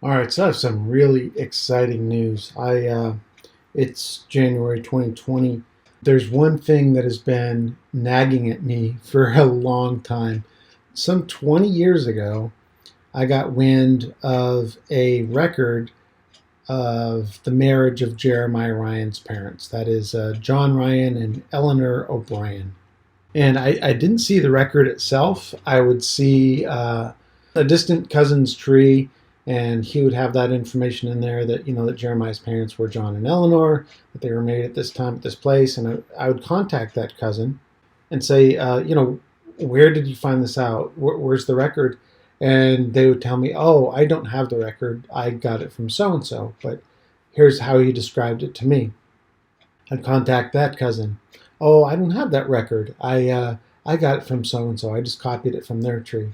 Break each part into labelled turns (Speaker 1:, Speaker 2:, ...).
Speaker 1: All right, so I have some really exciting news. It's January 2020. There's one thing that has been nagging at me for a long time. Some 20 years ago, I got wind of a record of the marriage of Jeremiah Ryan's parents. That is John Ryan and Elinor O'Brien. And I didn't see the record itself. I would see a distant cousin's tree, and he would have that information in there that that Jeremiah's parents were John and Eleanor, that they were married at this time at this place, and I would contact that cousin and say, where did you find this out? Where's the record? And they would tell me, oh, I don't have the record. I got it from so and so, but here's how he described it to me. I'd contact that cousin. Oh, I don't have that record. I got it from so and so. I just copied it from their tree.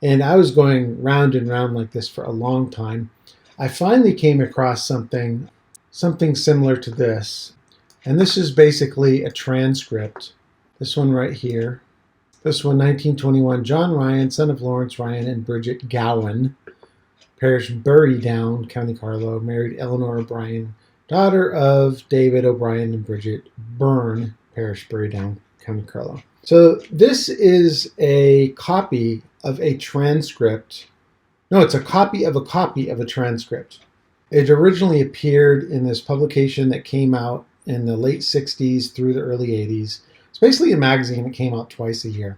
Speaker 1: And I was going round and round like this for a long time. I finally came across something similar to this. And this is basically a transcript. This one right here. This one, 1921. John Ryan, son of Lawrence Ryan and Bridget Gowan, parish Burydown, County Carlow, married Elinor O'Brien, daughter of David O'Brien and Bridget Byrne, parish Burydown, County Carlow. So this is a copy of a transcript. No, it's a copy of a transcript. It originally appeared in this publication that came out in the late 60s through the early 80s. It's basically a magazine that came out twice a year.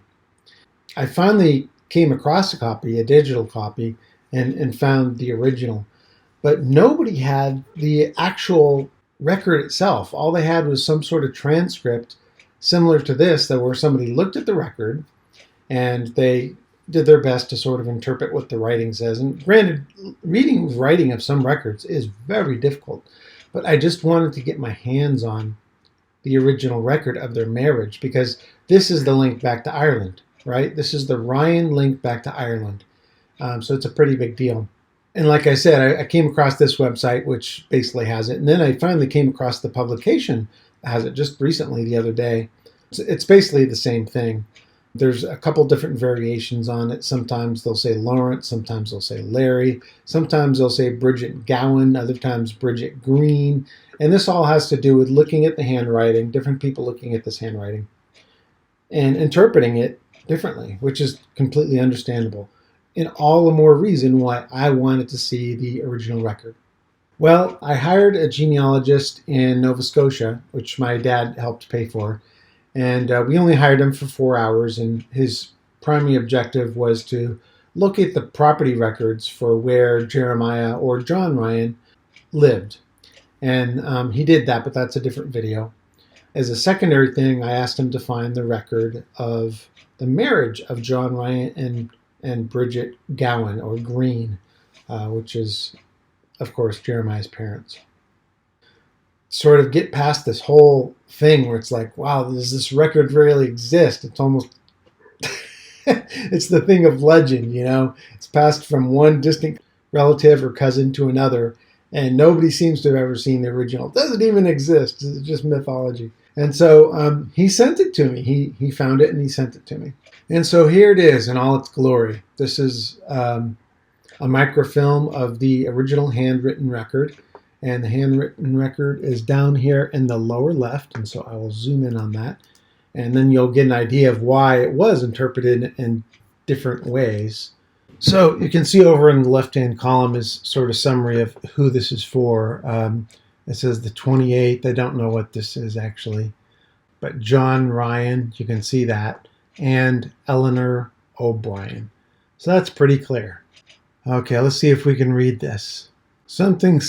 Speaker 1: I finally came across a copy, a digital copy, and found the original. But nobody had the actual record itself. All they had was some sort of transcript similar to this, that where somebody looked at the record and they did their best to sort of interpret what the writing says. And granted, reading writing of some records is very difficult, but I just wanted to get my hands on the original record of their marriage, because this is the link back to Ireland, right? This is the Ryan link back to Ireland. So it's a pretty big deal. And like I said, I came across this website, which basically has it. And then I finally came across the publication that has it just recently, the other day. It's basically the same thing. There's a couple different variations on it. Sometimes they'll say Lawrence, sometimes they'll say Larry, sometimes they'll say Bridget Gowan, other times Bridget Green. And this all has to do with looking at the handwriting, different people looking at this handwriting and interpreting it differently, which is completely understandable. And all the more reason why I wanted to see the original record. Well, I hired a genealogist in Nova Scotia, which my dad helped pay for. And we only hired him for 4 hours, and his primary objective was to look at the property records for where Jeremiah or John Ryan lived. And he did that, but that's a different video. As a secondary thing, I asked him to find the record of the marriage of John Ryan and Bridget Gowan, or Green, which is, of course, Jeremiah's parents. Sort of get past this whole thing where it's like, wow, does this record really exist? It's almost, it's the thing of legend, It's passed from one distant relative or cousin to another, and nobody seems to have ever seen the original. It doesn't even exist. It's just mythology. And so he sent it to me. He found it and he sent it to me. And so here it is in all its glory. This is a microfilm of the original handwritten record. And the handwritten record is down here in the lower left. And so I will zoom in on that. And then you'll get an idea of why it was interpreted in different ways. So you can see over in the left-hand column is sort of summary of who this is for. It says the 28th. I don't know what this is actually. But John Ryan, you can see that. And Elinor O'Brien. So that's pretty clear. Okay, let's see if we can read this. Something,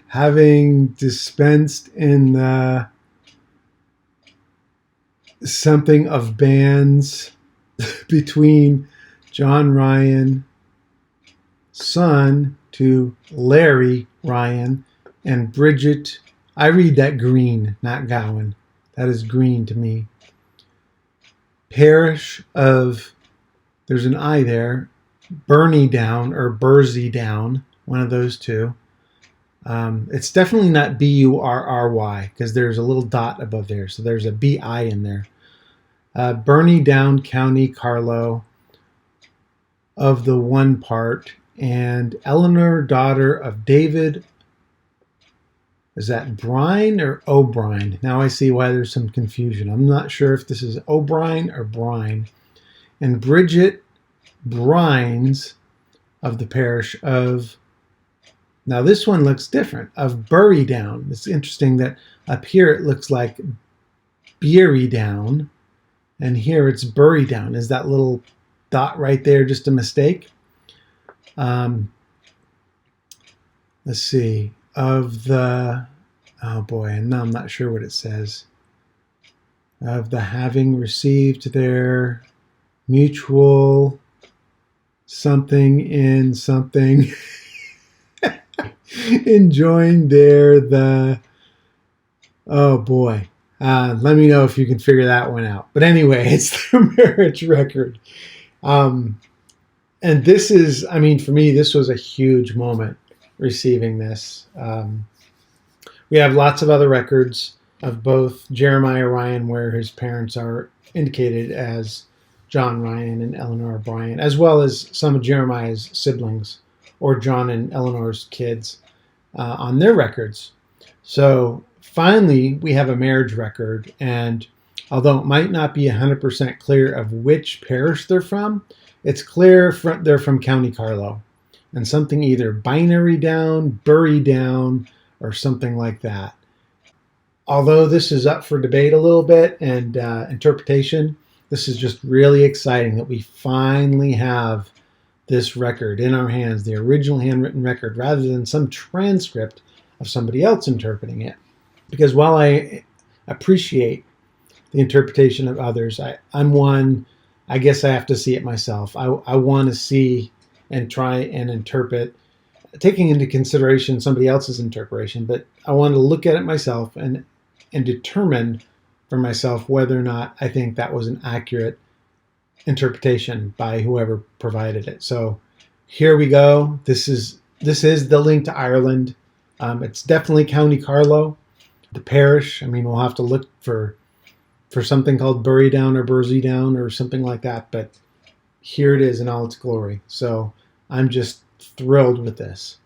Speaker 1: having dispensed in the something of bands between John Ryan, son to Larry Ryan, and Bridget. I read that Green, not Gowan. That is Green to me. Parish of, there's an I there, Burydown or Burydown, one of those two. It's definitely not Burry because there's a little dot above there. So there's a BI in there. Burydown, County Carlow, of the one part and Elinor, daughter of David. Is that Brine or O'Brien? Now I see why there's some confusion. I'm not sure if this is O'Brien or Brine. And Bridget Brines of the parish of, now this one looks different, of Bury Down. It's interesting that up here it looks like Beery Down, and here it's Bury Down. Is that little dot right there just a mistake? Let's see. Of the, oh boy, and now I'm not sure what it says. Of the having received their mutual something in something, enjoying oh boy. Let me know if you can figure that one out. But anyway, it's the marriage record. And this is, I mean, for me, this was a huge moment receiving this. We have lots of other records of both Jeremiah Ryan, where his parents are indicated as John Ryan and Elinor O'Brien, as well as some of Jeremiah's siblings or John and Eleanor's kids on their records. So finally, we have a marriage record, and although it might not be 100% clear of which parish they're from, it's clear they're from County Carlow, and something either binary down, bury down, or something like that. Although this is up for debate a little bit and interpretation, this is just really exciting that we finally have this record in our hands, the original handwritten record, rather than some transcript of somebody else interpreting it. Because while I appreciate the interpretation of others, I'm one, I guess I have to see it myself. I want to see and try and interpret, taking into consideration somebody else's interpretation, but I want to look at it myself and determine for myself whether or not I think that was an accurate interpretation by whoever provided it. So here we go. This is the link to Ireland. It's definitely County Carlow. The parish, I mean, we'll have to look for something called Bury Down or Bursey Down or something like that, but here it is in all its glory. So I'm just thrilled with this.